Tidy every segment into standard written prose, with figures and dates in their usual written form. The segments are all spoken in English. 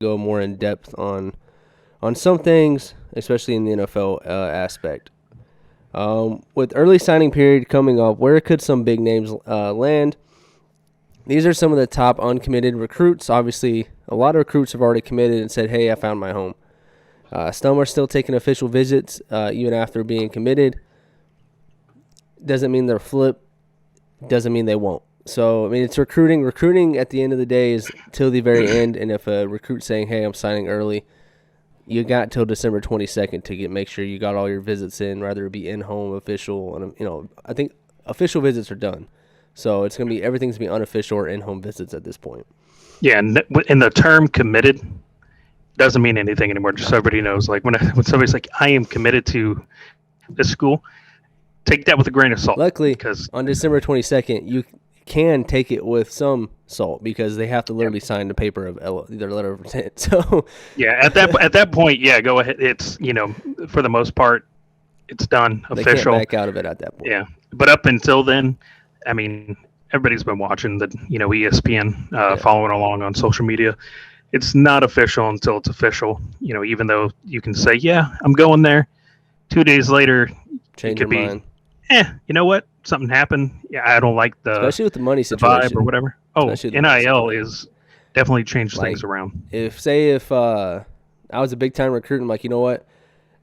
go more in depth on some things, especially in the NFL aspect. With early signing period coming up, where could some big names land? These are some of the top uncommitted recruits. Obviously, a lot of recruits have already committed and said, hey, I found my home. Some are still taking official visits even after being committed. Doesn't mean they're flipped. Doesn't mean they won't. So, I mean, it's recruiting. Recruiting at the end of the day is till the very end. And if a recruit's saying, hey, I'm signing early, you got till December 22nd to make sure you got all your visits in, whether it be in-home, official. And, I think official visits are done. So it's going to be everything's going to be unofficial or in-home visits at this point. Yeah, and the term committed doesn't mean anything anymore. Just so everybody knows, like when somebody's like, I am committed to this school, take that with a grain of salt. Luckily, because on December 22nd, you can take it with some salt because they have to literally sign the paper of their letter of intent. So yeah, at that point, yeah, go ahead. It's for the most part, it's done, official. They can't back out of it at that point. Yeah, but up until then, I mean, everybody's been watching the ESPN, following along on social media. It's not official until it's official. Even though you can say, yeah, I'm going there. 2 days later, change it could your mind. You know what? Something happened. Yeah, I don't like especially with the money situation, vibe or whatever. Oh, NIL is definitely changed things around. If I was a big time recruit, I'm like, you know what?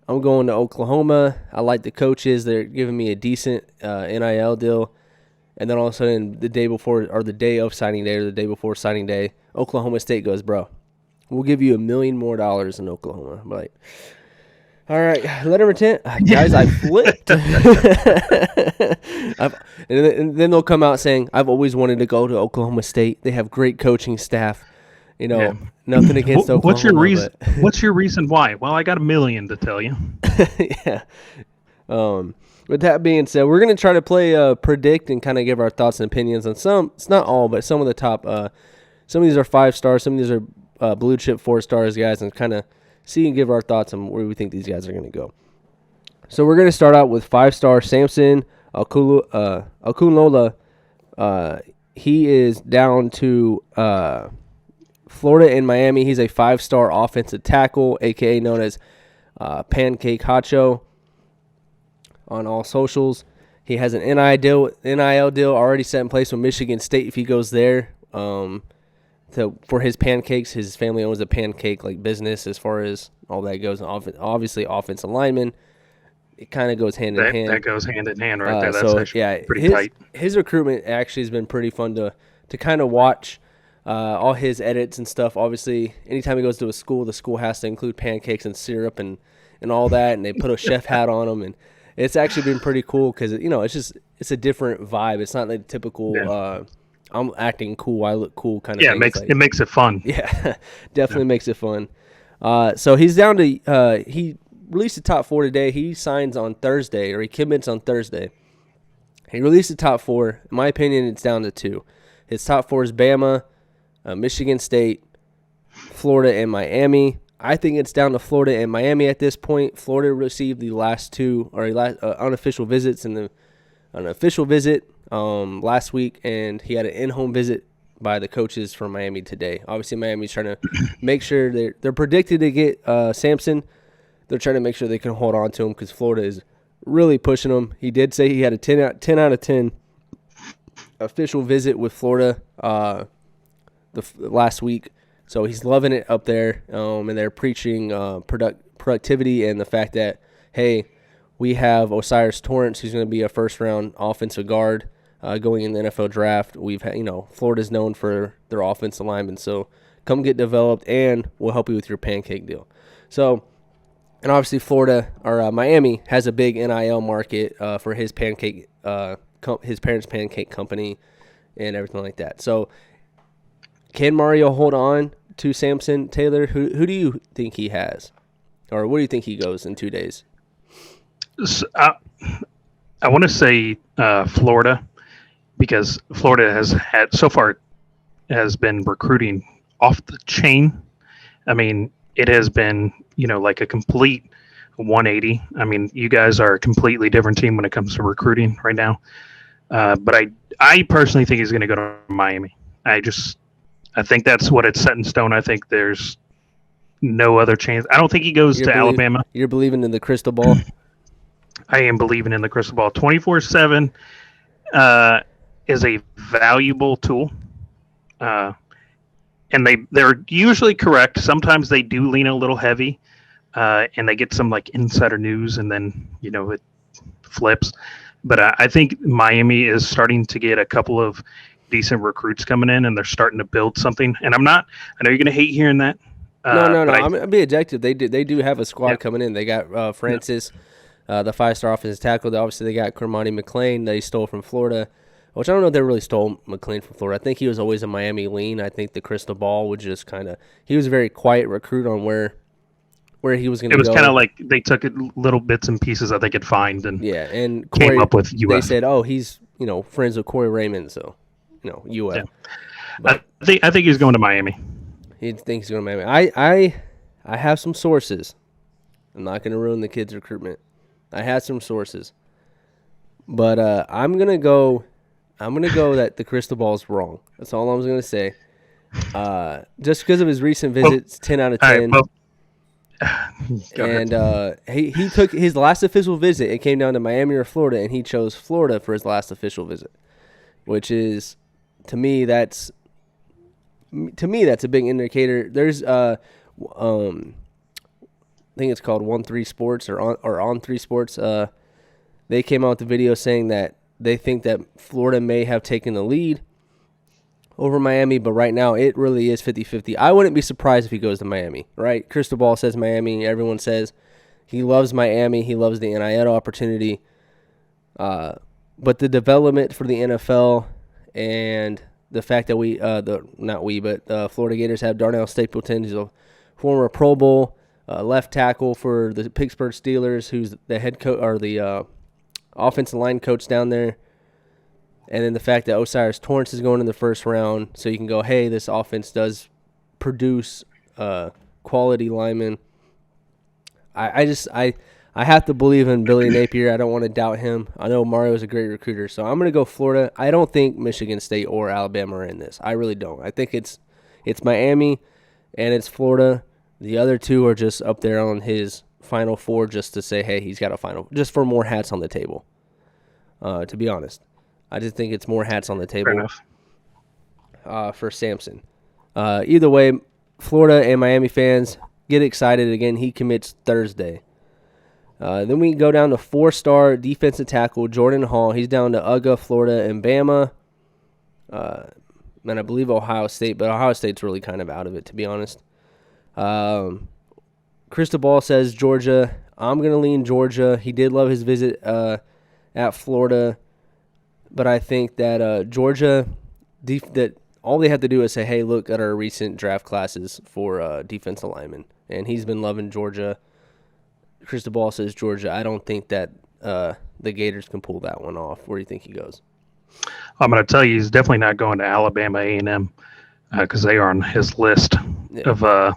I'm going to Oklahoma. I like the coaches. They're giving me a decent NIL deal. And then all of a sudden, the day before or the day of signing day or the day before signing day, Oklahoma State goes, bro, we'll give you $1 million more in Oklahoma. I'm like, all right, letter of intent. Guys, I flipped. And then they'll come out saying, I've always wanted to go to Oklahoma State. They have great coaching staff. Nothing against Oklahoma. What's your reason? What's your reason why? Well, I got $1 million to tell you. Yeah. With that being said, we're going to try to play predict and kind of give our thoughts and opinions on some. It's not all, but some of the top. Some of these are 5 stars. Some of these are blue chip 4 stars, guys, and kind of see and give our thoughts on where we think these guys are going to go. So we're going to start out with 5-star Samson Okunlola. He is down to Florida and Miami. He's a 5-star offensive tackle, a.k.a. known as Pancake Hacho on all socials. He has an NIL deal already set in place with Michigan State if he goes there. For his pancakes, his family owns a pancake business as far as all that goes. Obviously, offensive lineman. It kind of goes hand in hand. That goes hand in hand right there. That's pretty tight. His recruitment actually has been pretty fun to kind of watch. All his edits and stuff. Obviously, anytime he goes to a school, the school has to include pancakes and syrup and all that, and they put a chef hat on him, and it's actually been pretty cool because it's a different vibe. It's not like typical. Yeah. I'm acting cool. I look cool kind of thing. Yeah, it makes it fun. Yeah, definitely makes it fun. So he's down to he released the top 4 today. He signs on Thursday, or he commits on Thursday. He released the top 4. In my opinion, it's down to 2. His top 4 is Bama, Michigan State, Florida, and Miami. I think it's down to Florida and Miami at this point. Florida received the last 2 unofficial visits an official visit last week, and he had an in-home visit by the coaches from Miami today. Obviously, Miami's trying to make sure they're predicted to get Samson. They're trying to make sure they can hold on to him because Florida is really pushing him. He did say he had a 10 out of 10 official visit with Florida last week. So he's loving it up there, and they're preaching productivity and the fact that, hey, we have Osiris Torrance, who's going to be a first-round offensive guard going in the NFL draft. We've had, Florida's known for their offensive linemen, so come get developed, and we'll help you with your pancake deal. So, and obviously Miami has a big NIL market for his pancake, his parents' pancake company, and everything like that. So, can Mario hold on to Samson Taylor? Who do you think he has, or what do you think he goes in 2 days? I want to say Florida, because Florida has been recruiting off the chain. I mean, it has been, like a complete 180. I mean, you guys are a completely different team when it comes to recruiting right now. But I personally think he's going to go to Miami. I think that's what it's set in stone. I think there's no other chance. I don't think he goes to Alabama. You're believing in the crystal ball? I am believing in the crystal ball. 24/7 is a valuable tool, and they're usually correct. Sometimes they do lean a little heavy, and they get some like insider news, and then it flips. But I think Miami is starting to get a couple of decent recruits coming in, and they're starting to build something. And I know you're going to hate hearing that. No. I'm be objective. They do have a squad coming in. They got Francis. The 5-star offensive tackle. Obviously, they got Cormani McClain that he stole from Florida, which I don't know if they really stole McClain from Florida. I think he was always a Miami lean. I think the crystal ball would just kind of – he was a very quiet recruit on where he was going to go. It was kind of like they took little bits and pieces that they could find and came up with UF. They said, oh, he's friends with Corey Raymond, so UF. Yeah. But I think he's going to Miami. He thinks he's going to Miami. I have some sources. I'm not going to ruin the kid's recruitment. I had some sources, but I'm gonna go that the crystal ball is wrong. That's all I was gonna say. Just because of his recent visits, 10 out of 10. And he took his last official visit. It came down to Miami or Florida, and he chose Florida for his last official visit, which is to me that's a big indicator. There's I think it's called 1-3 Sports or on 3 Sports. They came out with the video saying that they think that Florida may have taken the lead over Miami, but right now it really is 50-50. I wouldn't be surprised if he goes to Miami, right? Crystal ball says Miami. Everyone says he loves Miami. He loves the NIL opportunity. But the development for the NFL and the fact that the Florida Gators have Darnell Stapleton, who's a former Pro Bowl left tackle for the Pittsburgh Steelers, who's the head coach or the offensive line coach down there. And then the fact that Osiris Torrance is going in the first round, so you can go, hey, this offense does produce quality linemen. I have to believe in Billy Napier. I don't want to doubt him. I know Mario's a great recruiter, so I'm going to go Florida. I don't think Michigan State or Alabama are in this. I really don't. I think it's Miami and it's Florida. The other two are just up there on his Final Four just to say, hey, he's got a final, just for more hats on the table, to be honest. I just think it's more hats on the table for Samson. Either way, Florida and Miami fans, get excited again. He commits Thursday. Then we go down to 4-star defensive tackle Jordan Hall. He's down to UGA, Florida, and Bama. And I believe Ohio State, but Ohio State's really kind of out of it, to be honest. Crystal Ball says Georgia. I'm going to lean Georgia. He did love his visit at Florida. But I think that Georgia, that all they have to do is say, hey, look at our recent draft classes for defensive linemen. And he's been loving Georgia. Crystal Ball says Georgia. I don't think that the Gators can pull that one off. Where do you think he goes? I'm going to tell you, he's definitely not going to Alabama A&M because they are on his list of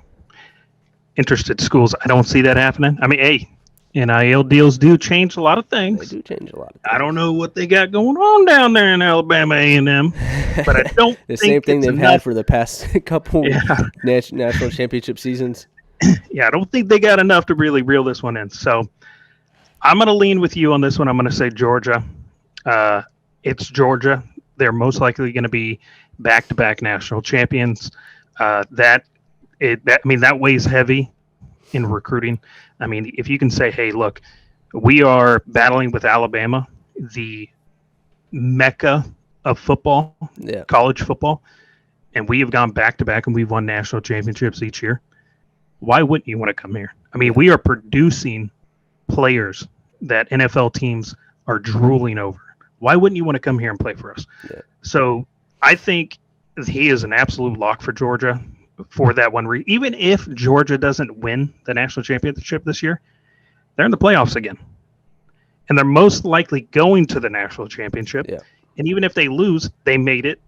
interested schools. I don't see that happening. I mean, hey, NIL deals do change a lot of things. They do change a lot of things. I don't know what they got going on down there in Alabama A&M, but I don't the think same thing they've enough. had for the past couple national championship seasons. Yeah, I don't think they got enough to really reel this one in. So I'm going to lean with you on this one. I'm going to say Georgia. It's Georgia. They're most likely going to be back-to-back national champions. That weighs heavy in recruiting. I mean, if you can say, hey, look, we are battling with Alabama, the mecca of football, college football, and we have gone back-to-back and we've won national championships each year. Why wouldn't you want to come here? I mean, we are producing players that NFL teams are drooling over. Why wouldn't you want to come here and play for us? Yeah. So I think he is an absolute lock for Georgia for that one. Even if Georgia doesn't win the national championship this year, they're in the playoffs again. And they're most likely going to the national championship. Yeah. And even if they lose, they made it.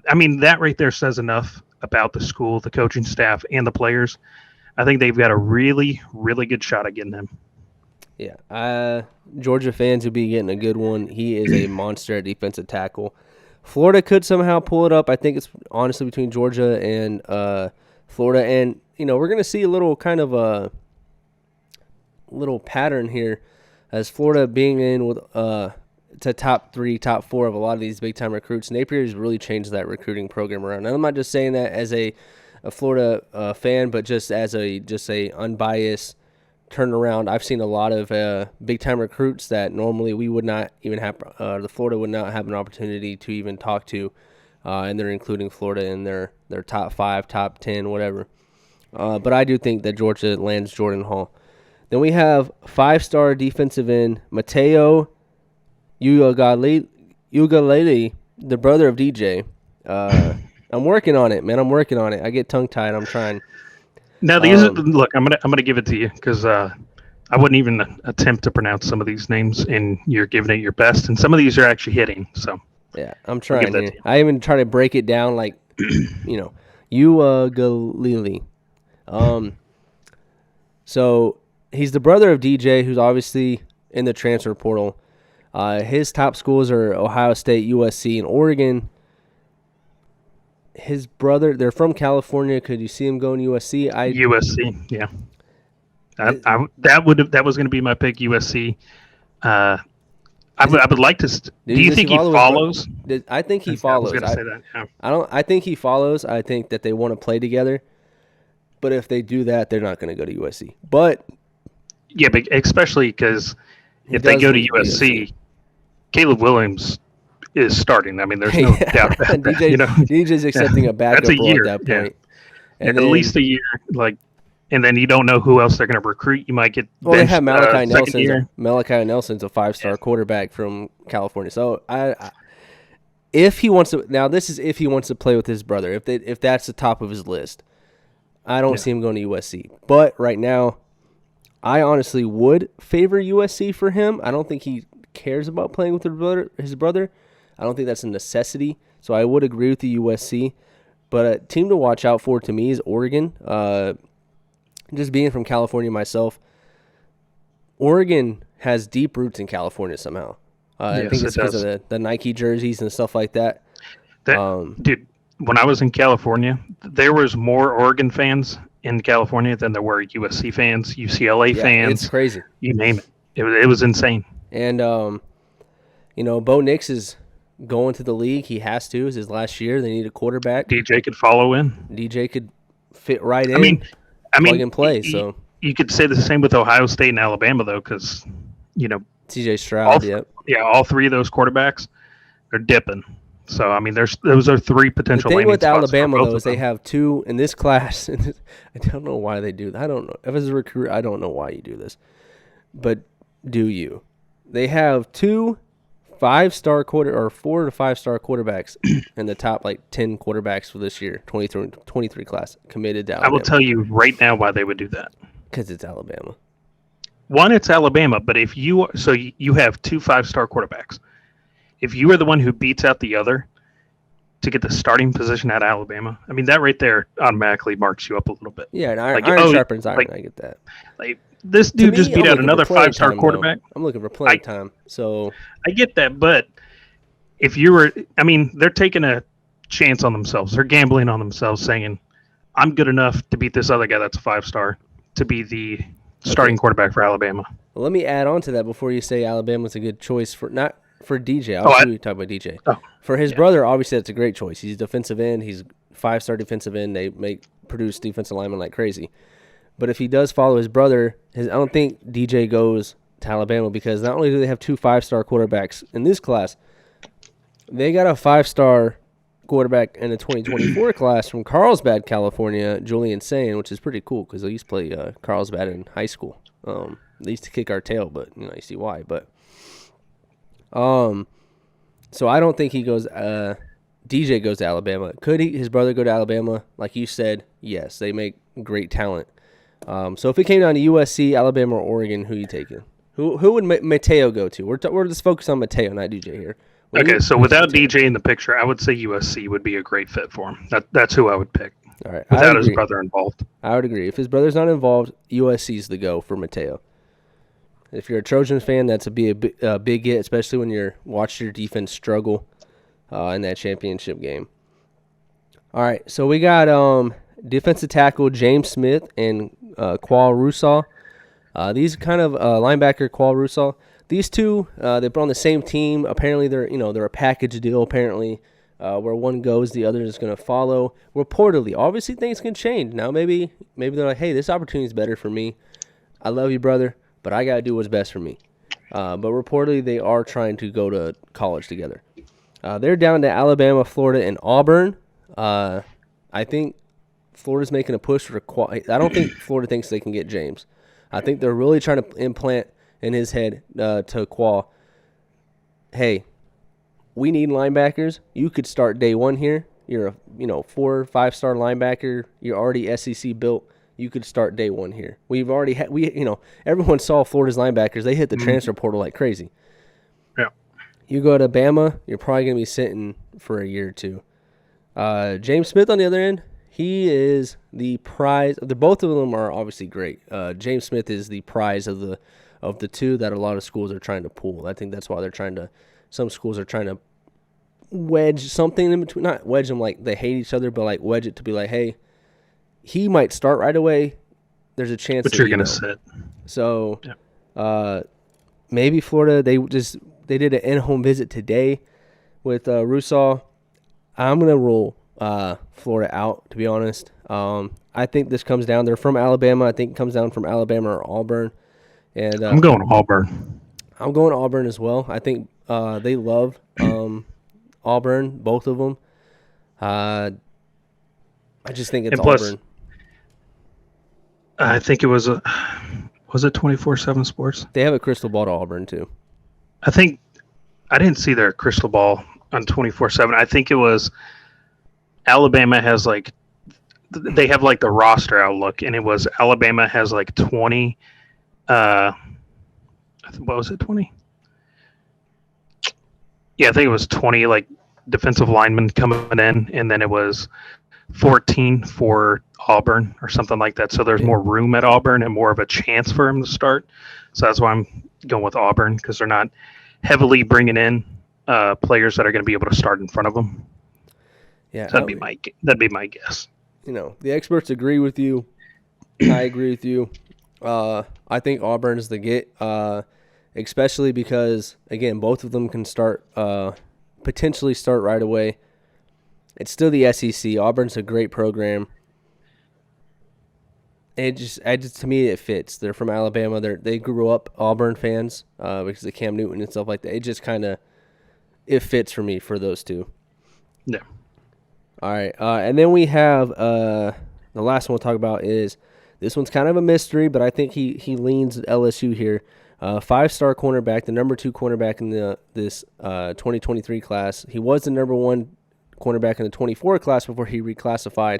I mean, that right there says enough about the school, the coaching staff, and the players. I think they've got a really, really good shot at getting him. Yeah. Georgia fans will be getting a good one. He is a monster at defensive tackle. Florida could somehow pull it up. I think it's honestly between Georgia and Florida. And, we're going to see a little kind of a little pattern here as Florida being in with to top 3, top 4 of a lot of these big-time recruits. Napier has really changed that recruiting program around. And I'm not just saying that as a Florida fan, but just as a unbiased turnaround. I've seen a lot of big-time recruits that normally we would not even have, the Florida would not have an opportunity to even talk to, and they're including Florida in their top 5, top 10, whatever. But I do think that Georgia lands Jordan Hall. Then we have 5-star defensive end Mateo Ugalele, the brother of DJ. I'm working on it, man. I'm working on it. I get tongue-tied. I'm trying. Now, these look, I'm gonna give it to you because I wouldn't even attempt to pronounce some of these names, and you're giving it your best, and some of these are actually hitting. So yeah, I'm trying. Here. I even try to break it down, like Ugalele. So he's the brother of DJ, who's obviously in the transfer portal. His top schools are Ohio State, USC, and Oregon. His brother, they're from California. Could you see him going to USC? USC, yeah. That was going to be my pick. USC. I would like to. Do you think he follows? I think he follows. I was going to say that. Yeah. I think he follows. I think that they want to play together. But if they do that, they're not going to go to USC. But yeah, but especially because if they go to USC, Caleb Williams is starting. I mean, there's no doubt about that. DJ's accepting a backup role at that point. Yeah. And at least a year, and then you don't know who else they're going to recruit. You might get they have Malachi Nelson. Malachi Nelson's a 5-star quarterback from California. So if he wants to, now this is if he wants to play with his brother. If that's the top of his list, I don't see him going to USC. But right now, I honestly would favor USC for him. I don't think he cares about playing with his brother. I don't think that's a necessity. So I would agree with the USC. But a team to watch out for to me is Oregon. Just being from California myself, Oregon has deep roots in California somehow. I think it's because of the Nike jerseys and stuff like that. Dude, when I was in California, there was more Oregon fans in California than there were USC fans, UCLA fans. It's crazy. You name it. It was insane. And, Bo Nix is going to the league. He has to. It's his last year. They need a quarterback. DJ could follow in. DJ could fit right in. I mean, plug and play. So you could say the same with Ohio State and Alabama, though, because, CJ Stroud, all 3 of those quarterbacks are dipping. So, I mean, those are 3 potential landing spots. The thing with Alabama, though, is they have 2 in this class. I don't know why they do that. I don't know. If as a recruiter, I don't know why you do this. But do you? They have 2 5-star 4 to 5-star quarterbacks in the top 10 quarterbacks for this year, 23 class committed to Alabama. I will tell you right now why they would do that. Because it's Alabama. One, it's Alabama, but if you have 2 5-star quarterbacks. If you are the one who beats out the other to get the starting position at Alabama, I mean, that right there automatically marks you up a little bit. Yeah, and iron sharpens iron. I get that. This dude just beat out another 5-star quarterback. I'm looking for playing time. So I get that, but if you were, they're taking a chance on themselves. They're gambling on themselves, saying, "I'm good enough to beat this other guy that's a 5-star to be the starting quarterback for Alabama." Well, let me add on to that before you say Alabama's a good choice for not for DJ. Obviously, we talk about DJ. For his brother, obviously that's a great choice. He's defensive end. He's 5-star defensive end. They produce defensive linemen like crazy. But if he does follow his brother, I don't think DJ goes to Alabama because not only do they have 2 5-star quarterbacks in this class, they got a 5-star quarterback in the 2024 class from Carlsbad, California, Julian Sain, which is pretty cool because I used to play Carlsbad in high school. They used to kick our tail, but you see why. But so I don't think he goes. DJ goes to Alabama. Could his brother go to Alabama? Like you said, yes. They make great talent. So if it came down to USC, Alabama, or Oregon, who are you taking? Who would Mateo go to? We're just focused on Mateo, not DJ here. So without DJ in the picture, I would say USC would be a great fit for him. That's who I would pick. All right, without his brother involved. I would agree. If his brother's not involved, USC's the go for Mateo. If you're a Trojans fan, that's a big get, especially when you're watching your defense struggle in that championship game. All right, so we got defensive tackle James Smith and Qua Russaw. These kind of linebacker Qua Russaw. These two, they're on the same team. Apparently, they're a package deal. Apparently, where one goes, the other is going to follow. Reportedly, obviously things can change. Now maybe they're like, hey, this opportunity is better for me. I love you, brother, but I got to do what's best for me. But reportedly, they are trying to go to college together. They're down to Alabama, Florida, and Auburn. I think Florida's making a push for I don't think Florida thinks they can get James. I think they're really trying to implant in his head to Qua, hey, we need linebackers. You could start day one here. You're a 4 or 5 star linebacker. You're already SEC built. You could start day one here. We've already had everyone saw Florida's linebackers. They hit the transfer portal like crazy. Yeah. You go to Bama, you're probably gonna be sitting for a year or two. James Smith on the other end, he is the prize. Both of them are obviously great. James Smith is the prize of the two that a lot of schools are trying to pull. I think that's why some schools are trying to wedge something in between. Not wedge them like they hate each other, but like wedge it to be like, hey, he might start right away. There's a chance but that you're going to sit. So maybe Florida, they did an in-home visit today with Russaw. I'm going to rule Florida out, to be honest. I think this comes down. They're from Alabama. I think it comes down from Alabama or Auburn. And I'm going Auburn. I'm going Auburn as well. I think they love Auburn, both of them. I just think it's plus, Auburn. I think it was it 24/7 Sports? They have a crystal ball to Auburn too. I think I didn't see their crystal ball on 24/7. I think it was Alabama has they have the roster outlook, and it was Alabama has 20. What was it? 20? Yeah, I think it was 20 defensive linemen coming in, and then it was 14 for Auburn or something like that. So there's more room at Auburn and more of a chance for him to start. So that's why I'm going with Auburn, because they're not heavily bringing in players that are going to be able to start in front of them. Yeah, so that'd be my guess. The experts agree with you. I agree with you. I think Auburn is the get, especially because, again, both of them can potentially start right away. It's still the SEC. Auburn's a great program. To me, it fits. They're from Alabama. They grew up Auburn fans because of Cam Newton and stuff like that. It just it fits for me for those two. Yeah. All right, and then we have the last one we'll talk about is this one's kind of a mystery, but I think he leans LSU here. 5-star cornerback, the number 2 cornerback in this 2023 class. He was the number 1 cornerback in the 24 class before he reclassified.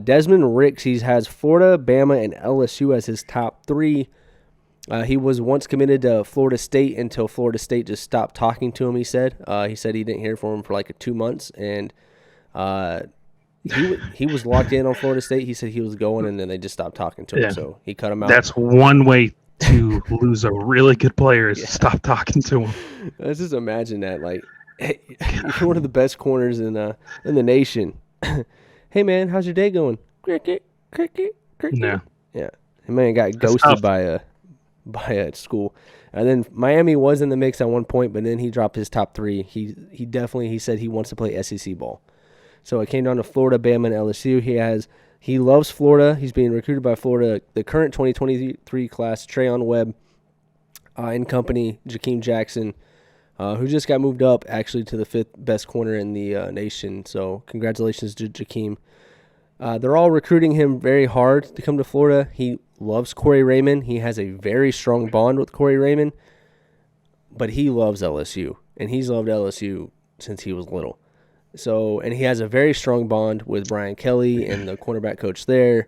Desmond Ricks, he has Florida, Bama, and LSU as his top 3. He was once committed to Florida State until Florida State just stopped talking to him, he said. He said he didn't hear from him for 2 months, and he was locked in on Florida State. He said he was going, and then they just stopped talking to him, so he cut him out. That's one way to lose a really good player is stop talking to him. Let's just imagine that. Hey, you're one of the best corners in the nation. Hey, man, how's your day going? Cricket, cricket, cricket. No. Yeah. The man got ghosted by a school. And then Miami was in the mix at one point, but then he dropped his top 3. He said he wants to play SEC ball. So it came down to Florida, Bama, and LSU. He loves Florida. He's being recruited by Florida. The current 2023 class, Trayon Webb and company, Jakeem Jackson, who just got moved up actually to the 5th best corner in the nation. So congratulations to Jakeem. They're all recruiting him very hard to come to Florida. He loves Corey Raymond. He has a very strong bond with Corey Raymond, but he loves LSU, and he's loved LSU since he was little. So, and he has a very strong bond with Brian Kelly and the cornerback coach there.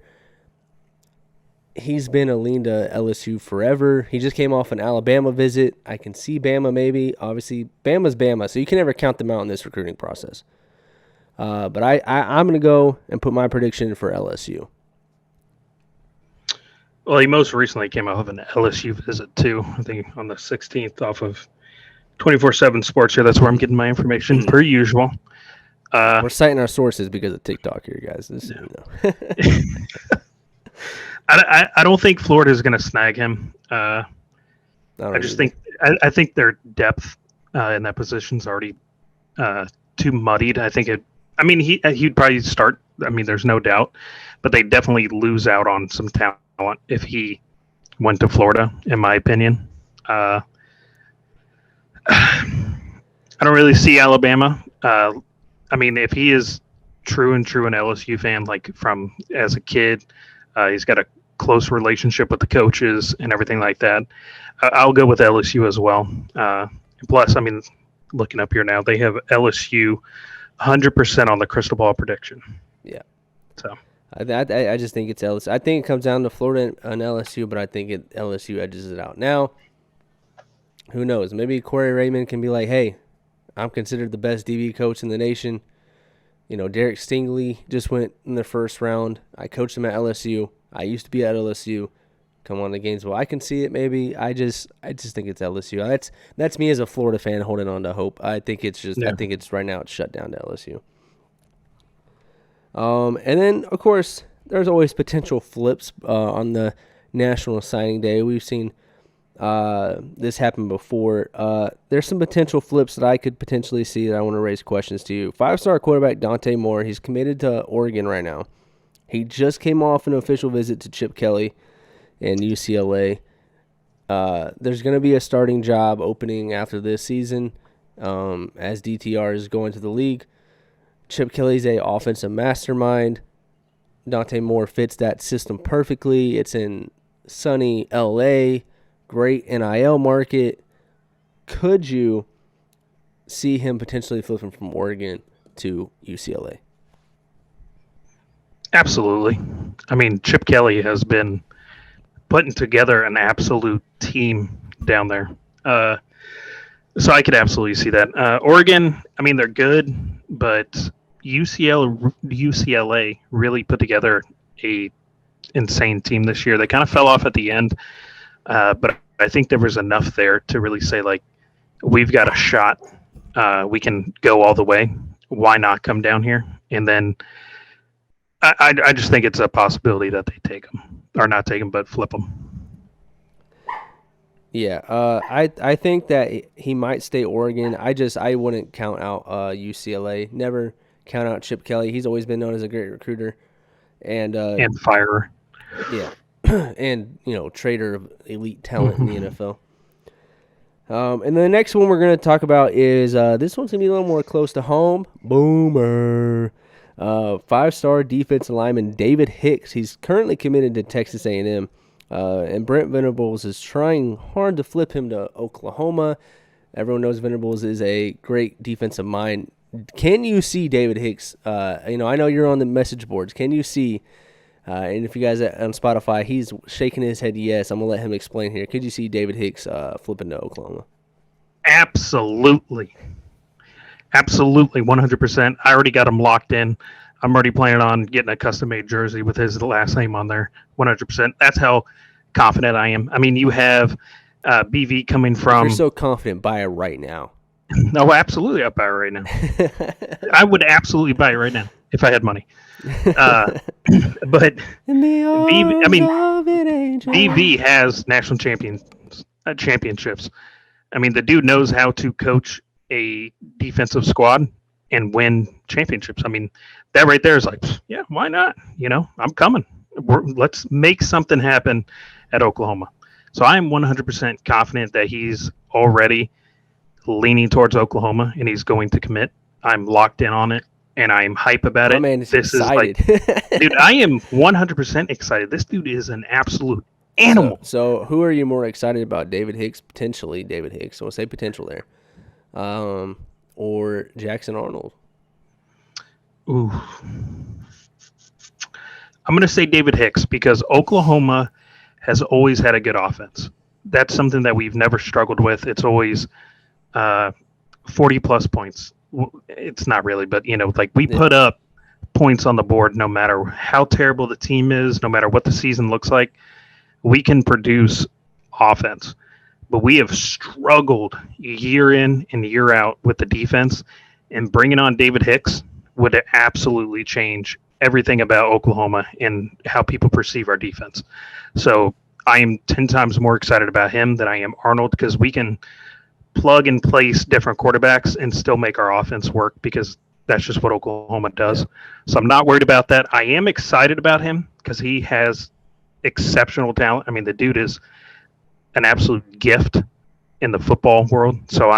He's been a lean to LSU forever. He just came off an Alabama visit. I can see Bama maybe. Obviously, Bama's Bama, so you can never count them out in this recruiting process. But I'm going to go and put my prediction for LSU. Well, he most recently came off of an LSU visit, too. I think on the 16th off of 24/7 Sports here. That's where I'm getting my information, per usual. We're citing our sources because of TikTok here, guys. I don't think Florida is going to snag him. I think their depth in that position is already too muddied. I think he'd probably start. I mean, there's no doubt, but they definitely lose out on some talent if he went to Florida, in my opinion. I don't really see Alabama. I mean, if he is true an LSU fan, like from as a kid, he's got a close relationship with the coaches and everything like that. I'll go with LSU as well. Plus, I mean, looking up here now, they have LSU 100% on the crystal ball prediction. Yeah. So I just think it's LSU. I think it comes down to Florida and LSU, but I think LSU edges it out. Now, who knows? Maybe Corey Raymond can be like, hey, I'm considered the best DB coach in the nation. You know, Derek Stingley just went in the first round. I coached him at LSU. I used to be at LSU. Come on to Gainesville. I can see it maybe. I just think it's LSU. That's me as a Florida fan holding on to hope. I think it's right now it's shut down to LSU. And then of course there's always potential flips on the National Signing Day. We've seen this happen before. There's some potential flips that I could potentially see that I want to raise questions to you. 5-star quarterback Dante Moore. He's committed to Oregon right now. He just came off an official visit to Chip Kelly and UCLA. There's going to be a starting job opening after this season as DTR is going to the league. Chip Kelly's a offensive mastermind. Dante Moore fits that system perfectly. It's in sunny LA, great NIL market. Could you see him potentially flipping from Oregon to UCLA? Absolutely. I mean, Chip Kelly has been putting together an absolute team down there. So I could absolutely see that. Oregon, I mean, they're good, but UCLA really put together a insane team this year. They kind of fell off at the end, but I think there was enough there to really say, like, we've got a shot. We can go all the way. Why not come down here? And then I just think it's a possibility that they take them, or not take them, but flip them. Yeah, I think that he might stay Oregon. I wouldn't count out UCLA. Never count out Chip Kelly. He's always been known as a great recruiter and firer. Yeah, and trader of elite talent in the NFL. And the next one we're going to talk about is this one's going to be a little more close to home. Boomer. 5-star defensive lineman David Hicks. He's currently committed to Texas A&M. And Brent Venables is trying hard to flip him to Oklahoma. Everyone knows Venables is a great defensive mind. Can you see David Hicks? I know you're on the message boards. Can you see, and if you guys are on Spotify, he's shaking his head yes. I'm going to let him explain here. Could you see David Hicks flipping to Oklahoma? Absolutely. Absolutely, 100%. I already got him locked in. I'm already planning on getting a custom-made jersey with his last name on there, 100%. That's how confident I am. I mean, you have BV coming from... If you're so confident, buy it right now. No, absolutely, I'd buy it right now. I would absolutely buy it right now if I had money. But BV has national championships. I mean, the dude knows how to coach a defensive squad and win championships. I mean, that right there is like, yeah, why not? I'm coming. Let's make something happen at Oklahoma. So I'm 100% confident that he's already leaning towards Oklahoma and he's going to commit. I'm locked in on it and I'm hype about it. Man, this excited. Is like, dude, I am 100% excited. This dude is an absolute animal. So who are you more excited about? David Hicks, potentially David Hicks. So we'll say potential there. Or Jackson Arnold? Ooh. I'm going to say David Hicks because Oklahoma has always had a good offense. That's something that we've never struggled with. It's always 40-plus points. It's not really, but, we put up points on the board no matter how terrible the team is, no matter what the season looks like. We can produce offense. But we have struggled year in and year out with the defense, and bringing on David Hicks would absolutely change everything about Oklahoma and how people perceive our defense. So I am 10 times more excited about him than I am Arnold, because we can plug and place different quarterbacks and still make our offense work, because that's just what Oklahoma does. Yeah. So I'm not worried about that. I am excited about him because he has exceptional talent. I mean, the dude is an absolute gift in the football world. So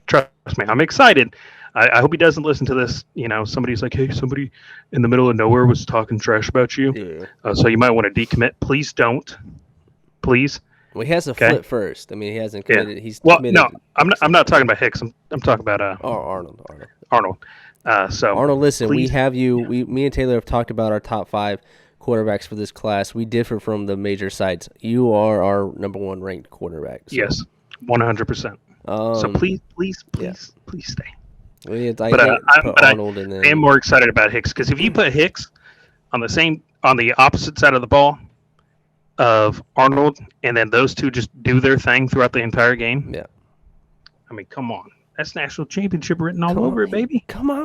trust me, I'm excited. I hope he doesn't listen to this. Somebody's like, hey, somebody in the middle of nowhere was talking trash about you. Yeah. So you might want to decommit. Please don't. Please. Well, he has to flip first. I mean, he hasn't committed. Yeah. He's committed. No, I'm not talking about Hicks. I'm talking about Arnold. Arnold, listen, please. We have you. Me and Taylor have talked about our top 5 quarterbacks for this class. We differ from the major sites. You are our number 1 ranked quarterback. So. Yes, 100%. So please stay. I am more excited about Hicks, because if you put Hicks on the opposite side of the ball of Arnold, and then those two just do their thing throughout the entire game. Yeah. I mean, come on. That's national championship written all over it, baby. Come on.